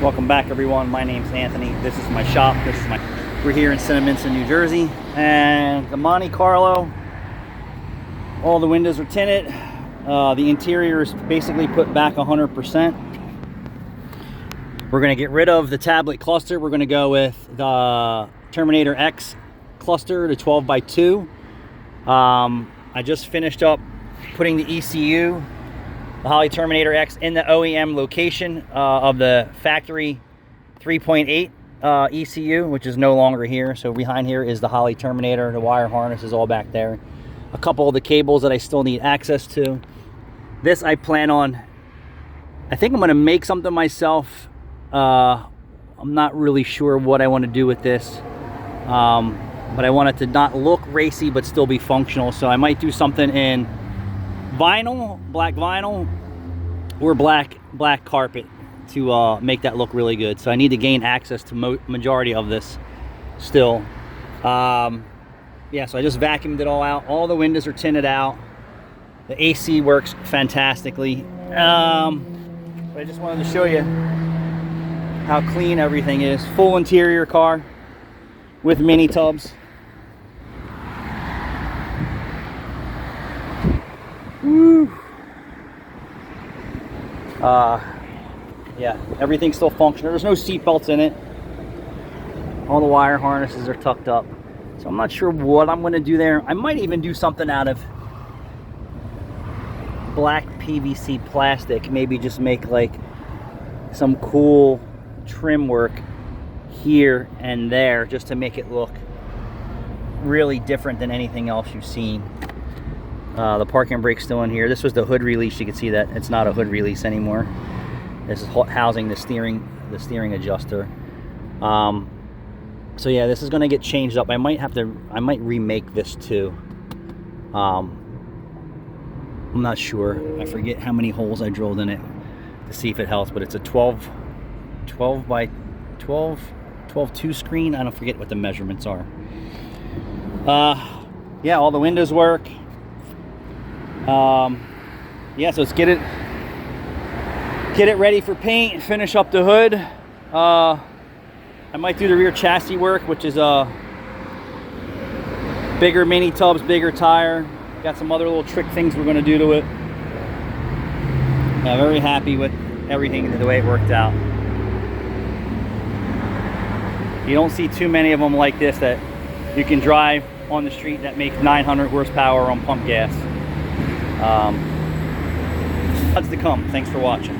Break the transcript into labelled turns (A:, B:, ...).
A: Welcome back, everyone. My name's Anthony. This is my shop. We're here in Cinnaminson, New Jersey, and the Monte Carlo. All the windows are tinted. The interior is basically put back 100%. We're going to get rid of the tablet cluster. We're going to go with the Terminator X cluster, the 12x2. I just finished up putting the ECU, the Holley Terminator X, in the OEM location of the factory 3.8 ECU, which is no longer here. So behind here is the Holley Terminator. The wire harness is all back there. A couple of the cables that I still need access to. This I plan on, I think I'm going to make something myself. I'm not really sure what I want to do with this. But I want it to not look racy but still be functional. So I might do something in vinyl, black vinyl, or black carpet to make that look really good. So I need to gain access to majority of this still. Yeah, so I just vacuumed it all out. All the windows are tinted out. The AC works fantastically. But I just wanted to show you how clean everything is. Full interior car with mini tubs. Woo. Yeah, everything's still functional. There's no seat belts in it. All the wire harnesses are tucked up. So I'm not sure what I'm going to do there. I might even do something out of black PVC plastic. Maybe just make like some cool trim work here and there just to make it look really different than anything else you've seen. The parking brake's still in here. This was the hood release. You can see that it's not a hood release anymore. This is housing the steering adjuster. So yeah, this is going to get changed up. I might remake this too. I'm not sure. I forget how many holes I drilled in it to see if it helps, but it's a 12 by 12 2 screen. I don't forget what the measurements are. Yeah, all the windows work. Yeah, so let's get it ready for paint, finish up the hood. I might do the rear chassis work, which is bigger mini tubs, bigger tire. Got some other little trick things we're going to do to it. Yeah, very happy with everything, the way it worked out. You don't see too many of them like this that you can drive on the street that make 900 horsepower on pump gas. Lots to come. Thanks for watching.